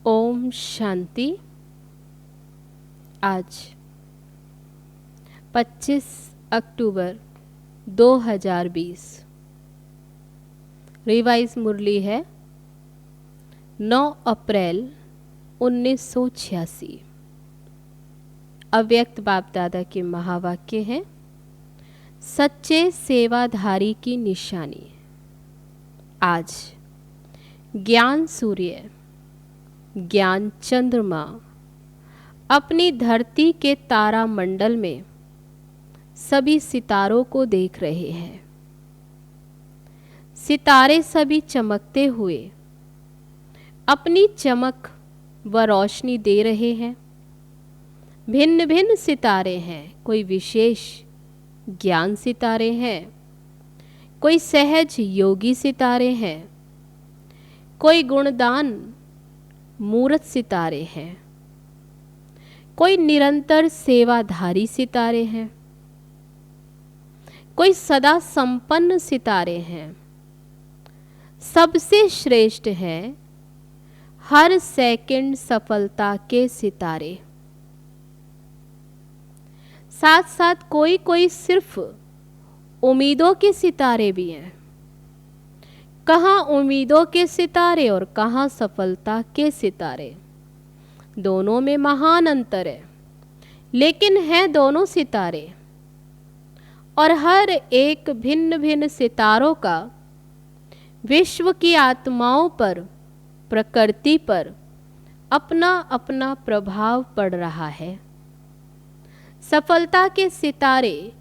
ओम शांति। आज 25 अक्टूबर 2020 रिवाइज मुरली है 9 अप्रैल 1986। अव्यक्त बाप दादा के महावाक्य हैं, सच्चे सेवाधारी की निशानी। आज ज्ञान सूर्य, ज्ञान चंद्रमा अपनी धरती के तारा मंडल में सभी सितारों को देख रहे हैं। सितारे सभी चमकते हुए अपनी चमक व रोशनी दे रहे हैं। भिन्न भिन्न सितारे हैं, कोई विशेष ज्ञान सितारे हैं, कोई सहज योगी सितारे हैं, कोई गुणदान मूर्त सितारे हैं, कोई निरंतर सेवाधारी सितारे हैं, कोई सदा संपन्न सितारे हैं। सबसे श्रेष्ठ हैं हर सेकंड सफलता के सितारे। साथ साथ कोई कोई सिर्फ उम्मीदों के सितारे भी हैं। कहाँ उम्मीदों के सितारे और कहाँ सफलता के सितारे, दोनों में महान अंतर है, लेकिन हैं दोनों सितारे। और हर एक भिन्न भिन्न सितारों का विश्व की आत्माओं पर, प्रकृति पर अपना अपना प्रभाव पड़ रहा है। सफलता के सितारे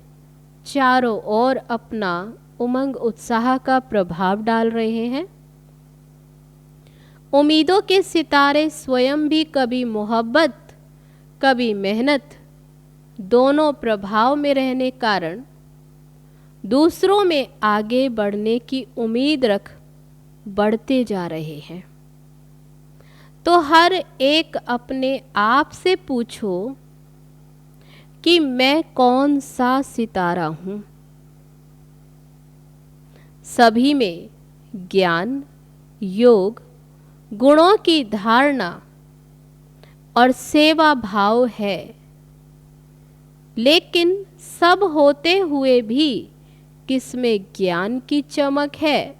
चारों ओर अपना उमंग उत्साह का प्रभाव डाल रहे हैं। उम्मीदों के सितारे स्वयं भी कभी मोहब्बत, कभी मेहनत, दोनों प्रभाव में रहने कारण दूसरों में आगे बढ़ने की उम्मीद रख बढ़ते जा रहे हैं। तो हर एक अपने आप से पूछो कि मैं कौन सा सितारा हूँ। सभी में ज्ञान, योग, गुणों की धारणा और सेवा भाव है, लेकिन सब होते हुए भी किसमें ज्ञान की चमक है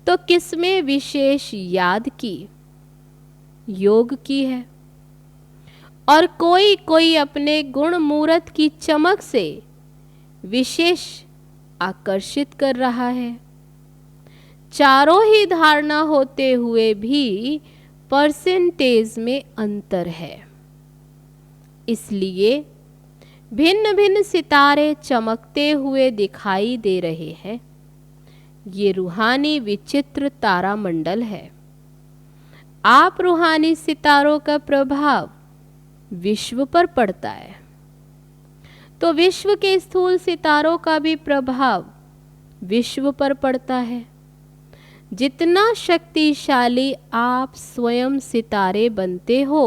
तो किसमें विशेष याद की, योग की है। और कोई कोई अपने गुण मूरत की चमक से विशेष आकर्षित कर रहा है। चारों ही धारणा होते हुए भी परसेंटेज में अंतर है। इसलिए भिन्न भिन्न सितारे चमकते हुए दिखाई दे रहे हैं। ये रूहानी विचित्र तारामंडल है। आप रूहानी सितारों का प्रभाव विश्व पर पड़ता है, तो विश्व के स्थूल सितारों का भी प्रभाव विश्व पर पड़ता है। जितना शक्तिशाली आप स्वयं सितारे बनते हो,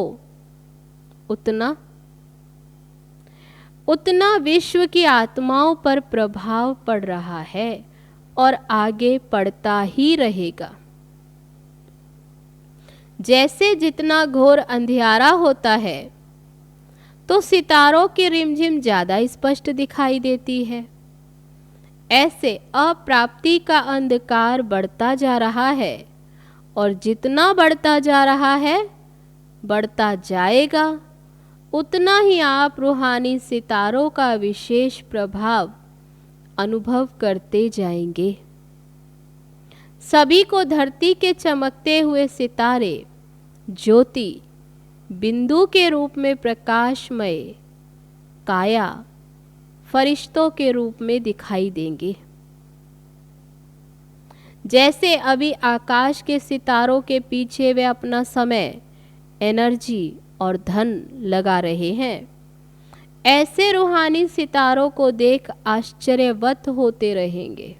उतना विश्व की आत्माओं पर प्रभाव पड़ रहा है और आगे पड़ता ही रहेगा। जैसे जितना घोर अंधियारा होता है तो सितारों की रिमझिम ज़्यादा स्पष्ट दिखाई देती है, ऐसे अप्राप्ति का अंधकार बढ़ता जा रहा है और जितना बढ़ता जा रहा है, बढ़ता जाएगा, उतना ही आप रूहानी सितारों का विशेष प्रभाव अनुभव करते जाएंगे। सभी को धरती के चमकते हुए सितारे ज्योति बिंदु के रूप में प्रकाशमय काया फरिश्तों के रूप में दिखाई देंगे। जैसे अभी आकाश के सितारों के पीछे वे अपना समय, एनर्जी और धन लगा रहे हैं, ऐसे रूहानी सितारों को देख आश्चर्यवत होते रहेंगे।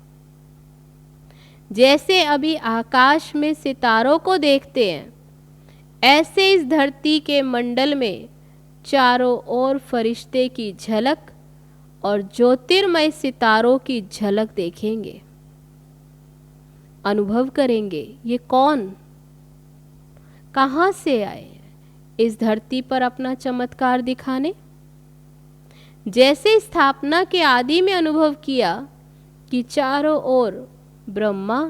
जैसे अभी आकाश में सितारों को देखते हैं, ऐसे इस धरती के मंडल में चारों ओर फरिश्ते की झलक और ज्योतिर्मय सितारों की झलक देखेंगे। अनुभव करेंगे ये कौन, कहाँ से आए इस धरती पर अपना चमत्कार दिखाने। जैसे स्थापना के आदि में अनुभव किया कि चारों ओर ब्रह्मा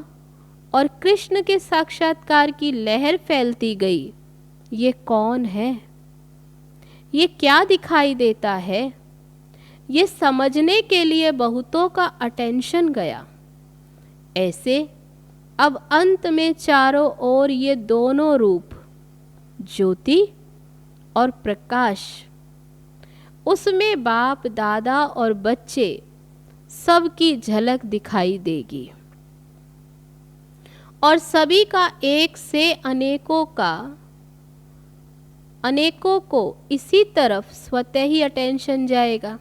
और कृष्ण के साक्षात्कार की लहर फैलती गई। ये कौन है, ये क्या दिखाई देता है, ये समझने के लिए बहुतों का अटेंशन गया। ऐसे अब अंत में चारों ओर ये दोनों रूप, ज्योति और प्रकाश, उसमें बाप, दादा और बच्चे सबकी झलक दिखाई देगी और सभी का एक से अनेकों को इसी तरफ स्वतः ही अटेंशन जाएगा।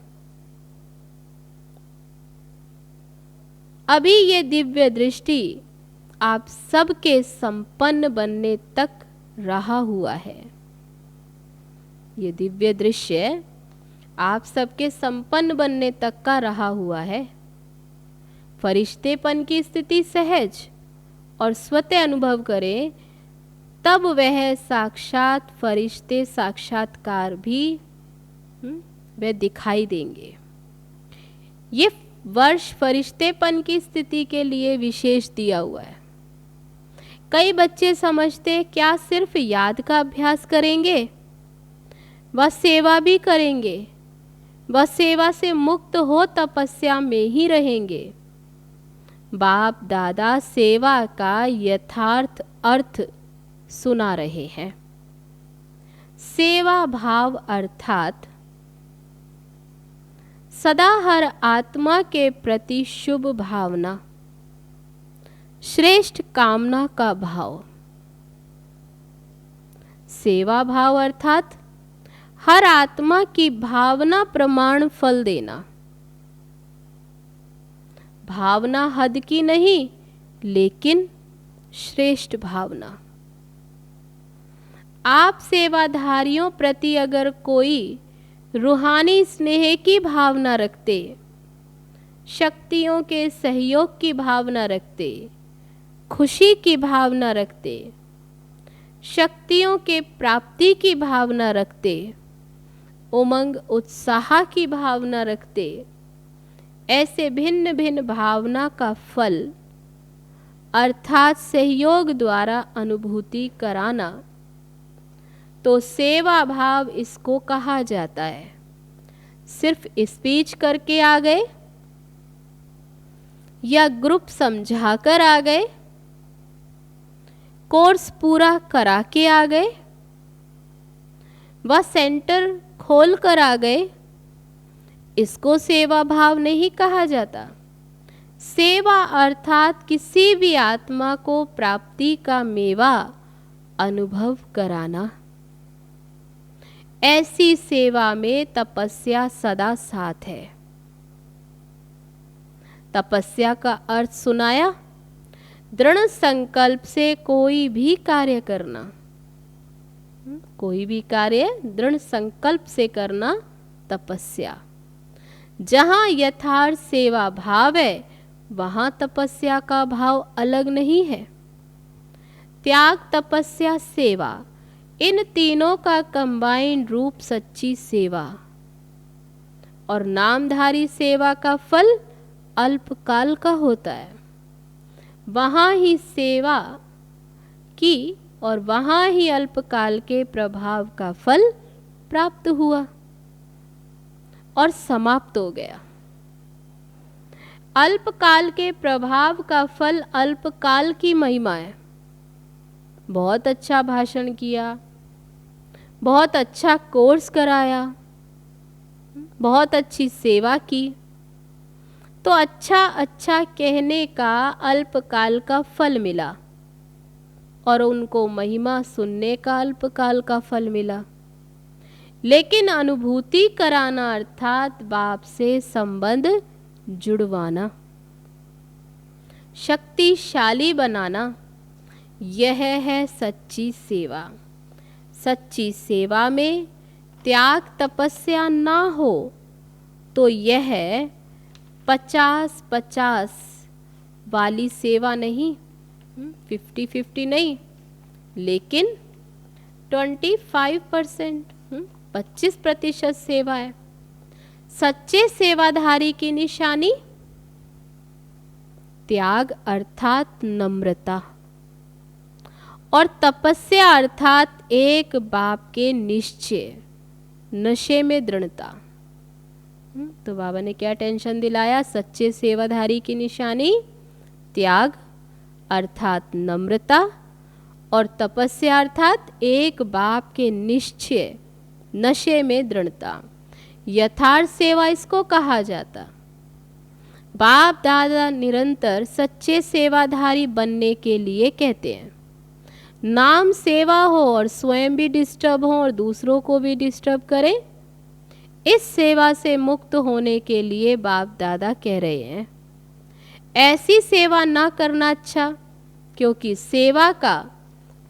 अभी ये दिव्य दृष्टि आप सबके संपन्न बनने तक रहा हुआ है। ये दिव्य दृश्य आप सबके संपन्न बनने तक का रहा हुआ है। फरिश्तेपन की स्थिति सहज और स्वतः अनुभव करें, तब वह साक्षात फरिश्ते साक्षात्कार भी वह दिखाई देंगे। ये वर्ष फरिश्तेपन की स्थिति के लिए विशेष दिया हुआ है। कई बच्चे समझते क्या सिर्फ याद का अभ्यास करेंगे, वह सेवा भी करेंगे, वह सेवा से मुक्त हो तपस्या में ही रहेंगे। बाप दादा सेवा का यथार्थ अर्थ सुना रहे हैं। सेवा भाव अर्थात सदा हर आत्मा के प्रति शुभ भावना, श्रेष्ठ कामना का भाव। सेवा भाव अर्थात हर आत्मा की भावना प्रमाण फल देना। भावना हद की नहीं, लेकिन श्रेष्ठ भावना। आप सेवाधारियों प्रति अगर कोई रूहानी स्नेह की भावना रखते, शक्तियों के सहयोग की भावना रखते, खुशी की भावना रखते, शक्तियों के प्राप्ति की भावना रखते, उमंग उत्साह की भावना रखते, ऐसे भिन्न भिन्न भावना का फल अर्थात सहयोग द्वारा अनुभूति कराना, तो सेवा भाव इसको कहा जाता है। सिर्फ स्पीच करके आ गए या ग्रुप समझाकर आ गए, कोर्स पूरा करा के आ गए, वह सेंटर खोल कर आ गए, इसको सेवा भाव नहीं कहा जाता। सेवा अर्थात किसी भी आत्मा को प्राप्ति का मेवा अनुभव कराना। ऐसी सेवा में तपस्या सदा साथ है। तपस्या का अर्थ सुनाया, दृढ़ संकल्प से कोई भी कार्य करना, कोई भी कार्य दृढ़ संकल्प से करना तपस्या। जहाँ यथार्थ सेवा भाव है वहाँ तपस्या का भाव अलग नहीं है। त्याग, तपस्या, सेवा, इन तीनों का कंबाइंड रूप सच्ची सेवा। और नामधारी सेवा का फल अल्पकाल का होता है। वहाँ ही सेवा की और वहाँ ही अल्पकाल के प्रभाव का फल प्राप्त हुआ और समाप्त हो गया। अल्पकाल के प्रभाव का फल अल्पकाल की महिमा है। बहुत अच्छा भाषण किया, बहुत अच्छा कोर्स कराया, बहुत अच्छी सेवा की, तो अच्छा अच्छा कहने का अल्पकाल का फल मिला और उनको महिमा सुनने का अल्पकाल का फल मिला। लेकिन अनुभूति कराना अर्थात बाप से संबंध जुड़वाना, शक्तिशाली बनाना, यह है सच्ची सेवा। सच्ची सेवा में त्याग, तपस्या ना हो तो यह 50-50 वाली सेवा नहीं, 50-50 नहीं, लेकिन 25%, 25% सेवा है। सच्चे सेवाधारी की निशानी त्याग अर्थात नम्रता और तपस्या अर्थात एक बाप के निश्चय, नशे में दृढ़ता। तो बाबा ने क्या टेंशन दिलाया? सच्चे सेवाधारी की निशानी त्याग अर्थात नम्रता और तपस्या अर्थात एक बाप के निश्चय, नशे में दृढ़ता। यथार्थ सेवा इसको कहा जाता। बाप दादा निरंतर सच्चे सेवाधारी बनने के लिए कहते हैं। नाम सेवा हो और स्वयं भी डिस्टर्ब हो और दूसरों को भी डिस्टर्ब करें, इस सेवा से मुक्त होने के लिए बाप दादा कह रहे हैं। ऐसी सेवा ना करना अच्छा, क्योंकि सेवा का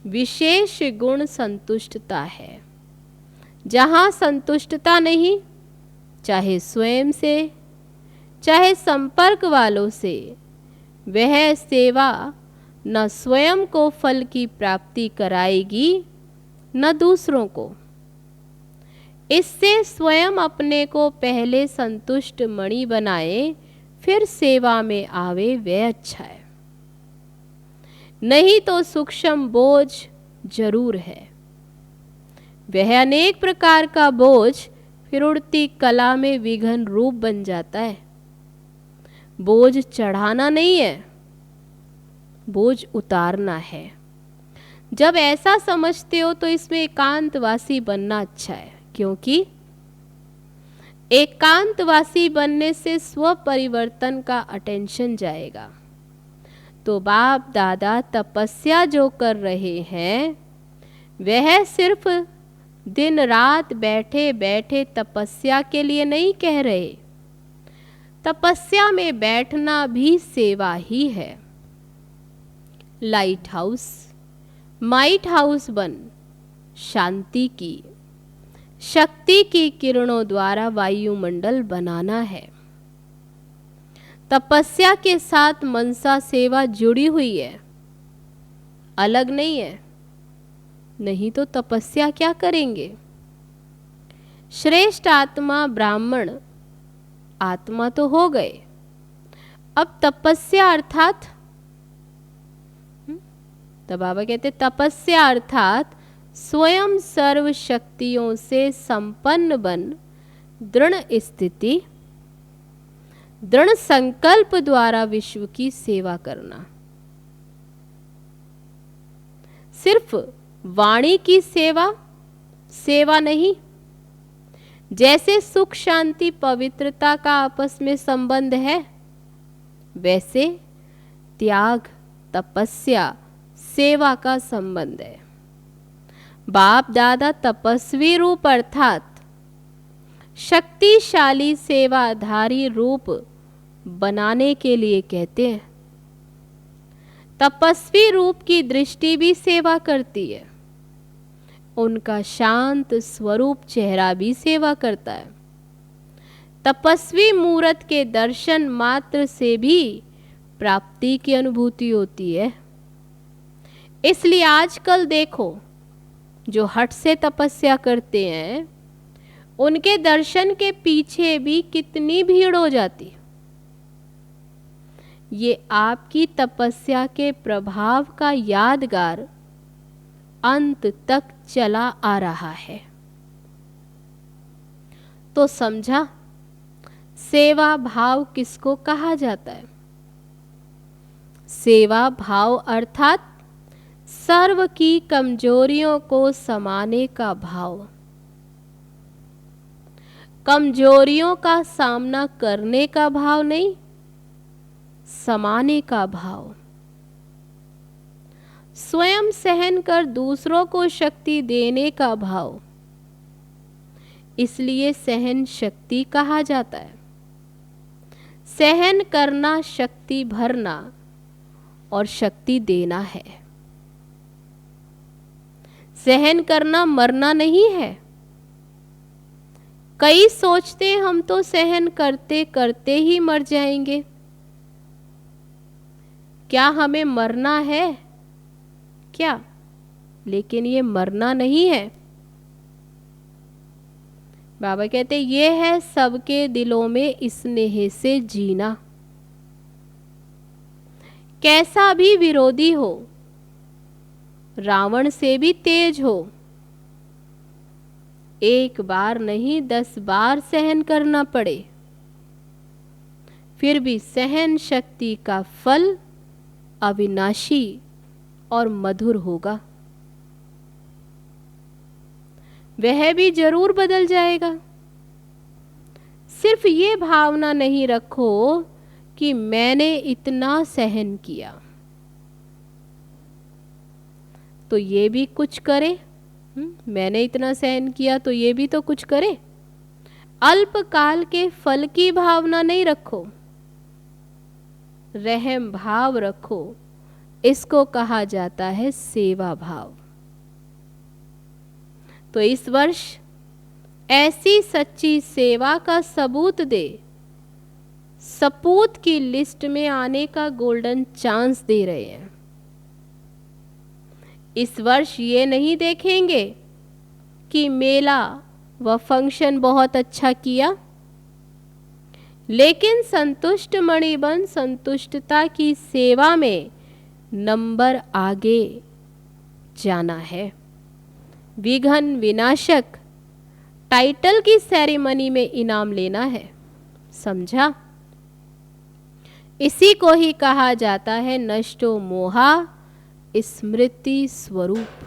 विशेष गुण संतुष्टता है। जहाँ संतुष्टता नहीं, चाहे स्वयं से चाहे संपर्क वालों से, वह सेवा न स्वयं को फल की प्राप्ति कराएगी न दूसरों को। इससे स्वयं अपने को पहले संतुष्ट मणि बनाए, फिर सेवा में आवे, वह अच्छा है। नहीं तो सूक्ष्म बोझ जरूर है। वह अनेक प्रकार का बोझ फिर उड़ती कला में विघन रूप बन जाता है। बोझ चढ़ाना नहीं है, बोझ उतारना है। जब ऐसा समझते हो तो इसमें एकांतवासी बनना अच्छा है, क्योंकि एकांतवासी बनने से स्व परिवर्तन का अटेंशन जाएगा। तो बाप दादा तपस्या जो कर रहे हैं, वह सिर्फ दिन रात बैठे बैठे तपस्या के लिए नहीं कह रहे। तपस्या में बैठना भी सेवा ही है। लाइट हाउस, माइट हाउस बन शांति की, शक्ति की किरणों द्वारा वायुमंडल बनाना है। तपस्या के साथ मनसा सेवा जुड़ी हुई है, अलग नहीं है। नहीं तो तपस्या क्या करेंगे? श्रेष्ठ आत्मा ब्राह्मण आत्मा तो हो गए, अब तपस्या अर्थात तो बाबा कहते तपस्या अर्थात स्वयं सर्व शक्तियों से संपन्न बन दृढ़ स्थिति, दृढ़ संकल्प द्वारा विश्व की सेवा करना। सिर्फ वाणी की सेवा नहीं। जैसे सुख शांति पवित्रता का आपस में संबंध है, वैसे त्याग तपस्या सेवा का संबंध है। बाप दादा तपस्वी रूप अर्थात शक्तिशाली सेवाधारी रूप बनाने के लिए कहते हैं। तपस्वी रूप की दृष्टि भी सेवा करती है, उनका शांत स्वरूप चेहरा भी सेवा करता है। तपस्वी मूर्त के दर्शन मात्र से भी प्राप्ति की अनुभूति होती है। इसलिए आजकल देखो, जो हठ से तपस्या करते हैं, उनके दर्शन के पीछे भी कितनी भीड़ हो जाती। ये आपकी तपस्या के प्रभाव का यादगार अंत तक चला आ रहा है। तो समझा, सेवा भाव किसको कहा जाता है? सेवा भाव अर्थात सर्व की कमजोरियों को समाने का भाव, कमजोरियों का सामना करने का भाव नहीं, समाने का भाव। स्वयं सहन कर दूसरों को शक्ति देने का भाव, इसलिए सहन शक्ति कहा जाता है। सहन करना शक्ति भरना और शक्ति देना है। सहन करना मरना नहीं है। कई सोचते हम तो सहन करते करते ही मर जाएंगे। क्या हमें मरना है क्या? लेकिन ये मरना नहीं है। बाबा कहते ये है सबके दिलों में स्नेह से जीना। कैसा भी विरोधी हो, रावण से भी तेज हो, एक बार नहीं 10 बार सहन करना पड़े, फिर भी सहन शक्ति का फल अविनाशी और मधुर होगा। वह भी जरूर बदल जाएगा। सिर्फ ये भावना नहीं रखो कि मैंने इतना सहन किया तो ये भी कुछ करे। मैंने इतना सहन किया तो ये भी तो कुछ करे। अल्पकाल के फल की भावना नहीं रखो, रहम भाव रखो। इसको कहा जाता है सेवा भाव। तो इस वर्ष ऐसी सच्ची सेवा का सबूत दे, सपूत की लिस्ट में आने का गोल्डन चांस दे रहे हैं। इस वर्ष ये नहीं देखेंगे कि मेला व फंक्शन बहुत अच्छा किया, लेकिन संतुष्ट मणिबन संतुष्टता की सेवा में नंबर आगे जाना है। विघ्न विनाशक टाइटल की सेरेमनी में इनाम लेना है। समझा? इसी को ही कहा जाता है नष्टो मोहा स्मृति स्वरूप।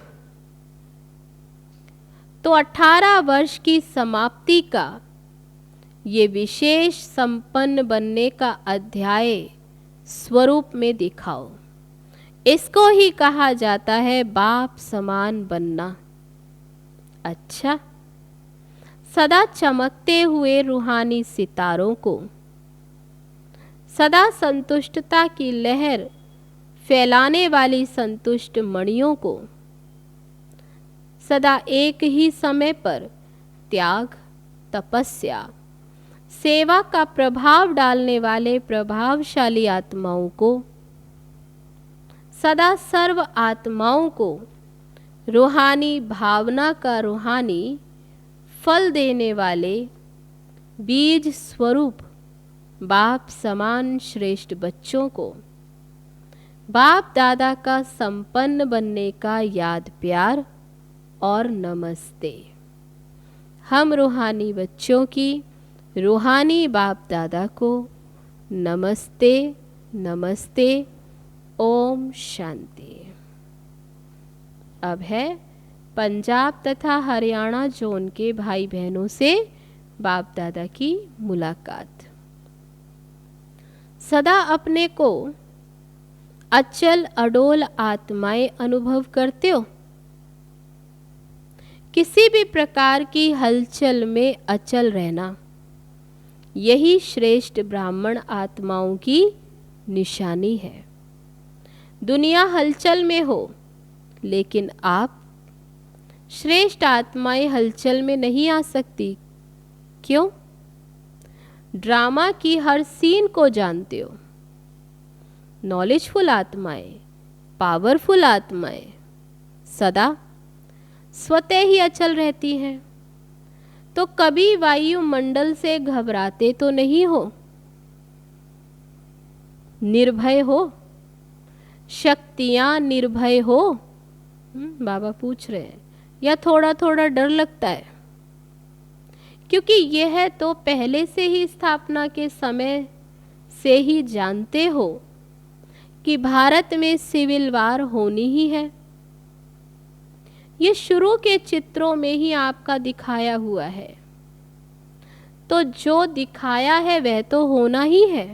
तो 18 वर्ष की समाप्ति का ये विशेष संपन्न बनने का अध्याय स्वरूप में दिखाओ। इसको ही कहा जाता है बाप समान बनना। अच्छा, सदा चमकते हुए रूहानी सितारों को सदा संतुष्टता की लहर फैलाने वाली संतुष्ट मणियों को, सदा एक ही समय पर त्याग, तपस्या, सेवा का प्रभाव डालने वाले प्रभावशाली आत्माओं को, सदा सर्व आत्माओं को रूहानी भावना का रूहानी फल देने वाले बीज स्वरूप बाप समान श्रेष्ठ बच्चों को बाप दादा का संपन्न बनने का याद प्यार और नमस्ते। हम रूहानी बच्चों की रूहानी बाप दादा को नमस्ते नमस्ते। ओम शांति। अब है पंजाब तथा हरियाणा जोन के भाई बहनों से बाप दादा की मुलाकात। सदा अपने को अचल अडोल आत्माएं अनुभव करते हो। किसी भी प्रकार की हलचल में अचल रहना, यही श्रेष्ठ ब्राह्मण आत्माओं की निशानी है। दुनिया हलचल में हो, लेकिन आप श्रेष्ठ आत्माएं हलचल में नहीं आ सकती। क्यों? ड्रामा की हर सीन को जानते हो। नॉलेजफुल आत्माएं, पावरफुल आत्माएं सदा स्वतः ही अचल रहती हैं। तो कभी वायुमंडल से घबराते तो नहीं हो, निर्भय हो, शक्तियां निर्भय हो। बाबा पूछ रहे हैं, या थोड़ा थोड़ा डर लगता है? क्योंकि यह तो पहले से ही स्थापना के समय से ही जानते हो कि भारत में सिविल वार होनी ही है। ये शुरू के चित्रों में ही आपका दिखाया हुआ है। तो जो दिखाया है वह तो होना ही है,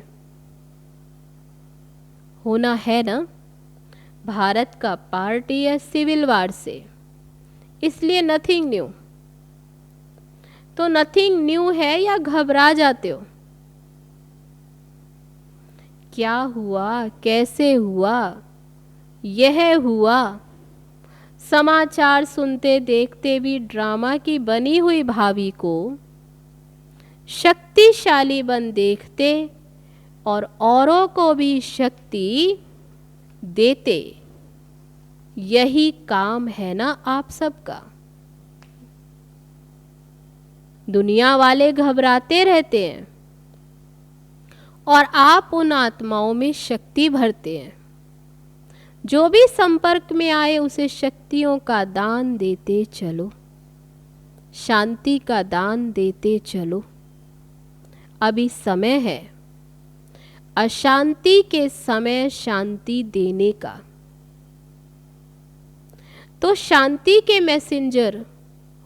होना है ना। भारत का पार्टी है सिविल वार से, इसलिए नथिंग न्यू। तो नथिंग न्यू है या घबरा जाते हो? क्या हुआ, कैसे हुआ, यह हुआ। समाचार सुनते देखते भी ड्रामा की बनी हुई भावी को शक्तिशाली बन देखते और औरों को भी शक्ति देते, यही काम है ना आप सबका। दुनिया वाले घबराते रहते हैं और आप उन आत्माओं में शक्ति भरते हैं। जो भी संपर्क में आए उसे शक्तियों का दान देते चलो, शांति का दान देते चलो। अभी समय है अशांति के समय शांति देने का। तो शांति के मैसेंजर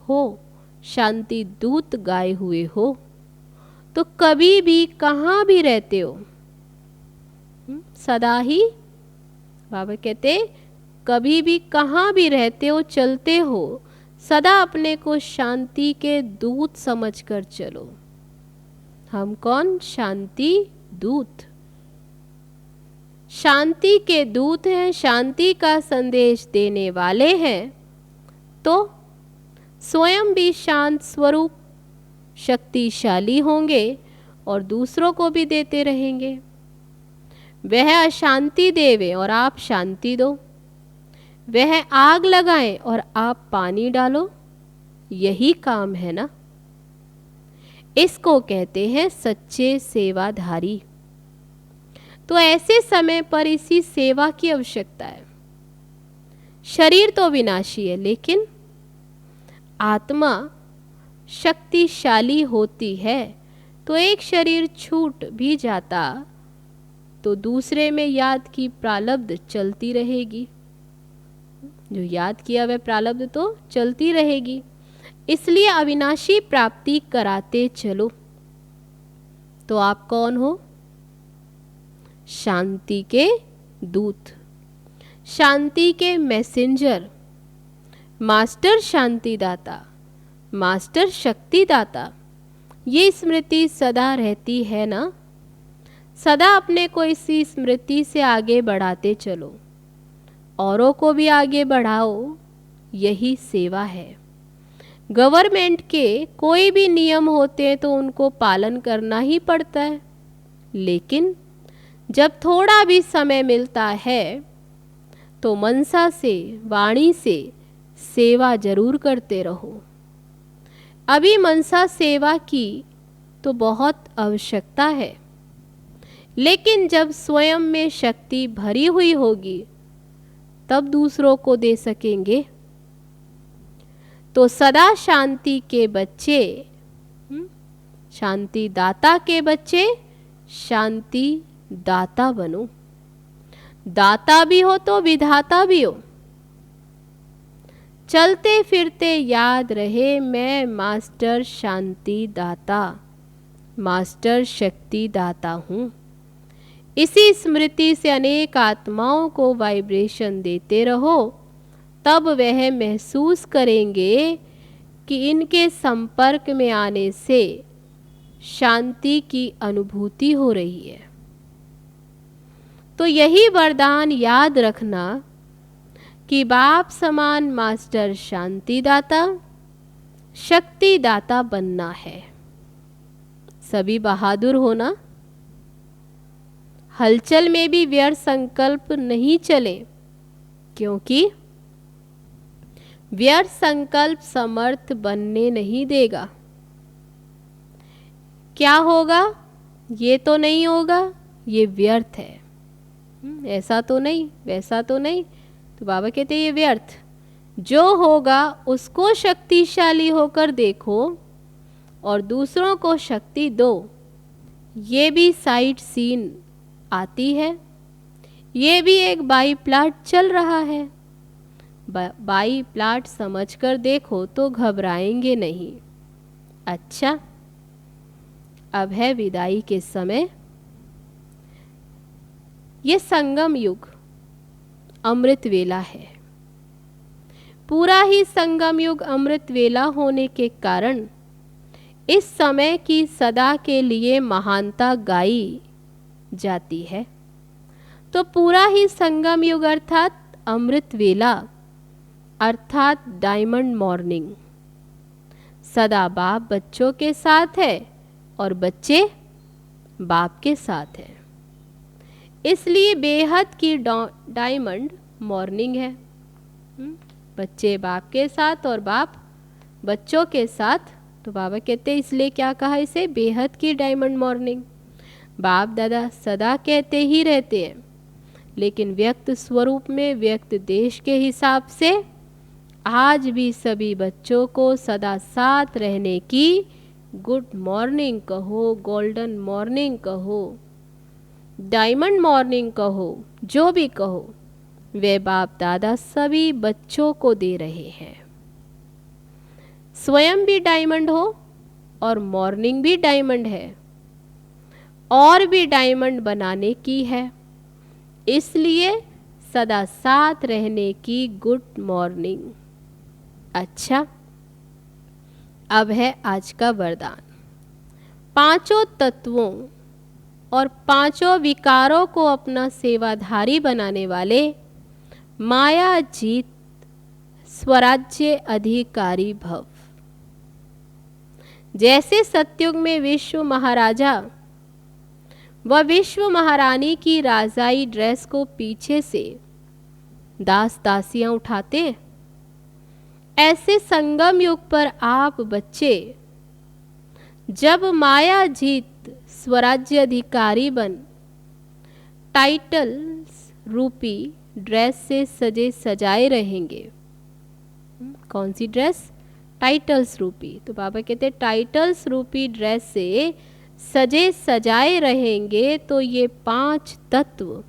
हो, शांति दूत गाए हुए हो, तो कभी भी कहाँ भी रहते हो सदा ही, बाबा कहते कभी भी कहाँ भी रहते हो, चलते हो, सदा अपने को शांति के दूत समझकर चलो। हम कौन? शांति दूत। शांति के दूत हैं, शांति का संदेश देने वाले हैं। तो स्वयं भी शांत स्वरूप शक्तिशाली होंगे और दूसरों को भी देते रहेंगे। वह अशांति देवे और आप शांति दो, वह आग लगाएं और आप पानी डालो, यही काम है ना। इसको कहते हैं सच्चे सेवाधारी। तो ऐसे समय पर इसी सेवा की आवश्यकता है। शरीर तो विनाशी है, लेकिन आत्मा शक्तिशाली होती है। तो एक शरीर छूट भी जाता तो दूसरे में याद की प्रारब्ध चलती रहेगी। जो याद किया वह प्रारब्ध तो चलती रहेगी। इसलिए अविनाशी प्राप्ति कराते चलो। तो आप कौन हो? शांति के दूत, शांति के मैसेंजर, मास्टर शांतिदाता, मास्टर शक्तिदाता। ये स्मृति सदा रहती है ना। सदा अपने को इसी स्मृति से आगे बढ़ाते चलो, औरों को भी आगे बढ़ाओ, यही सेवा है। गवर्नमेंट के कोई भी नियम होते हैं तो उनको पालन करना ही पड़ता है, लेकिन जब थोड़ा भी समय मिलता है तो मनसा से, वाणी से सेवा जरूर करते रहो। अभी मनसा सेवा की तो बहुत आवश्यकता है, लेकिन जब स्वयं में शक्ति भरी हुई होगी तब दूसरों को दे सकेंगे। तो सदा शांति के बच्चे, शांति दाता के बच्चे शांति दाता बनो। दाता भी हो तो विधाता भी हो। चलते फिरते याद रहे मैं मास्टर शांति दाता, मास्टर शक्ति दाता हूँ। इसी स्मृति से अनेक आत्माओं को वाइब्रेशन देते रहो, तब वह महसूस करेंगे कि इनके संपर्क में आने से शांति की अनुभूति हो रही है। तो यही वरदान याद रखना कि बाप समान मास्टर शांति दाता, शक्ति दाता बनना है। सभी बहादुर होना। हलचल में भी व्यर्थ संकल्प नहीं चले, क्योंकि व्यर्थ संकल्प समर्थ बनने नहीं देगा। क्या होगा, ये तो नहीं होगा, ये व्यर्थ है, ऐसा तो नहीं, वैसा तो नहीं, तो बाबा कहते ये व्यर्थ। जो होगा उसको शक्तिशाली होकर देखो और दूसरों को शक्ति दो। ये भी साइट सीन आती है, ये भी एक बाई प्लाट चल रहा है। बाई प्लाट समझकर देखो तो घबराएंगे नहीं। अच्छा, अब है विदाई के समय। ये संगम युग अमृत वेला है। पूरा ही संगम युग अमृत वेला होने के कारण इस समय की सदा के लिए महानता गाई जाती है। तो पूरा ही संगम युग अर्थात अमृत वेला अर्थात डायमंड मॉर्निंग सदा बाप बच्चों के साथ है और बच्चे बाप के साथ है। इसलिए बेहद की डायमंड मॉर्निंग है। बच्चे बाप के साथ और बाप बच्चों के साथ। तो बाबा कहते हैं इसलिए क्या कहा इसे, बेहद की डायमंड मॉर्निंग। बाप दादा सदा कहते ही रहते हैं, लेकिन व्यक्त स्वरूप में, व्यक्त देश के हिसाब से आज भी सभी बच्चों को सदा साथ रहने की गुड मॉर्निंग कहो, गोल्डन मॉर्निंग कहो, डायमंड मॉर्निंग कहो, जो भी कहो, वे बाप दादा सभी बच्चों को दे रहे हैं। स्वयं भी डायमंड हो और मॉर्निंग भी डायमंड है, और भी डायमंड बनाने की है। इसलिए सदा साथ रहने की गुड मॉर्निंग। अच्छा, अब है आज का वरदान। पांचों तत्वों और पांचों विकारों को अपना सेवाधारी बनाने वाले माया जीत स्वराज्य अधिकारी भव। जैसे सतयुग में विश्व महाराजा व विश्व महारानी की राजाई ड्रेस को पीछे से दास दासियां उठाते, ऐसे संगम युग पर आप बच्चे जब माया जीत स्वराज्य अधिकारी बन टाइटल्स रूपी ड्रेस से सजे सजाए रहेंगे। कौन सी ड्रेस? टाइटल्स रूपी। तो बाबा कहते टाइटल्स रूपी ड्रेस से सजे सजाए रहेंगे तो ये पांच तत्व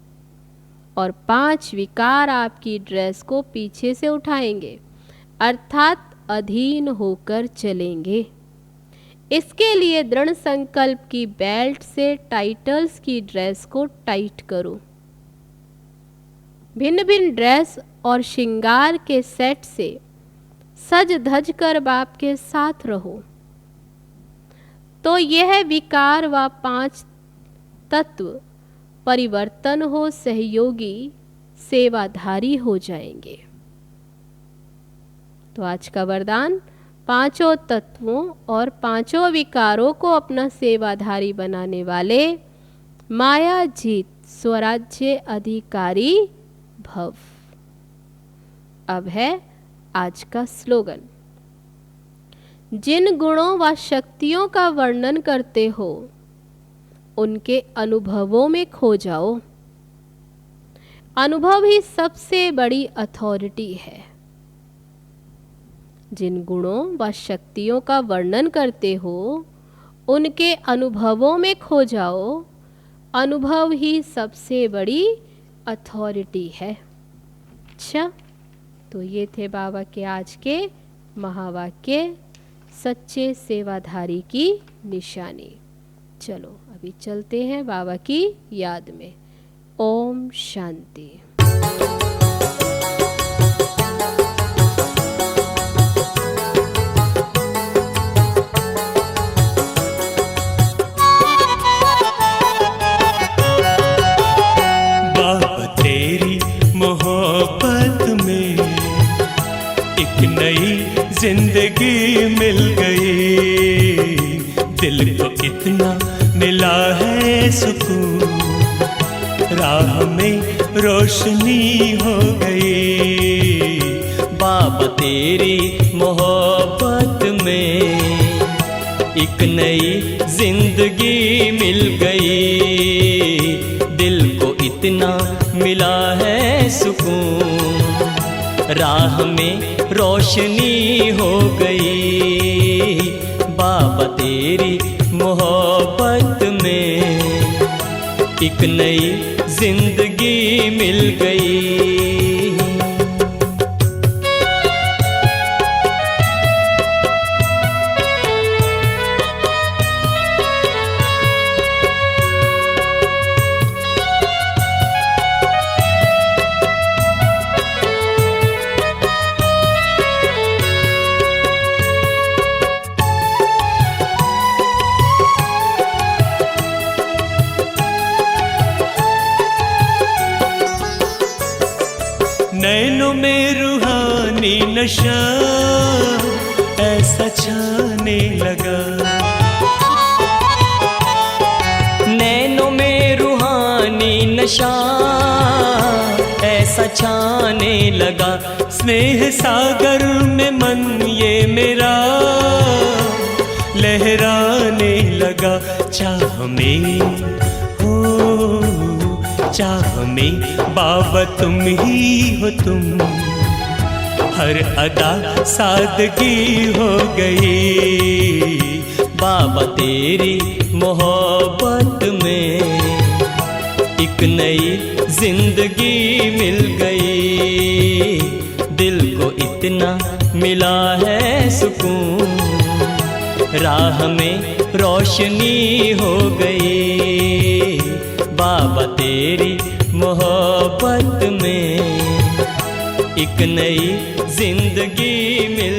और पांच विकार आपकी ड्रेस को पीछे से उठाएंगे, अर्थात अधीन होकर चलेंगे। इसके लिए दृढ़ संकल्प की बेल्ट से टाइटल्स की ड्रेस को टाइट करो। भिन्न भिन्न ड्रेस और श्रृंगार के सेट से सज धज कर बाप के साथ रहो। तो यह विकार व पांच तत्व परिवर्तन हो सहयोगी सेवाधारी हो जाएंगे। तो आज का वरदान, पांचों तत्वों और पांचों विकारों को अपना सेवाधारी बनाने वाले माया जीत स्वराज्य अधिकारी भव। अब है आज का स्लोगन। जिन गुणों व शक्तियों का वर्णन करते हो उनके अनुभवों में खो जाओ। अनुभव ही सबसे बड़ी अथॉरिटी है। जिन गुणों व शक्तियों का वर्णन करते हो उनके अनुभवों में खो जाओ। अनुभव ही सबसे बड़ी अथॉरिटी है। अच्छा, तो ये थे बाबा के आज के महावाक्य, सच्चे सेवाधारी की निशानी। चलो अभी चलते हैं बाबा की याद में। ओम शांति। बाबा तेरी मोहब्बत में एक नई जिंदगी मिल गई। दिल को इतना मिला है सुकून, राह में रोशनी हो गई। बाबा तेरी मोहब्बत में एक नई जिंदगी मिल गई। दिल को इतना मिला है सुकून, राह में रोशनी हो गई। बाबा तेरी मोहब्बत में एक नई जिंदगी मिल गई। नैनों में रूहानी नशा ऐसा छाने लगा। नैनों में रूहानी नशा ऐसा छाने लगा। स्नेह सागर में मन ये मेरा लहराने लगा। चाह में हो, चाह में बाबा तुम ही हो तुम। हर अदा सादगी हो गई। बाबा तेरी मोहब्बत में एक नई जिंदगी मिल गई। दिल को इतना मिला है सुकून, राह में रोशनी हो गई। बाबा तेरी मोहब्बत में एक नई जिंदगी मिल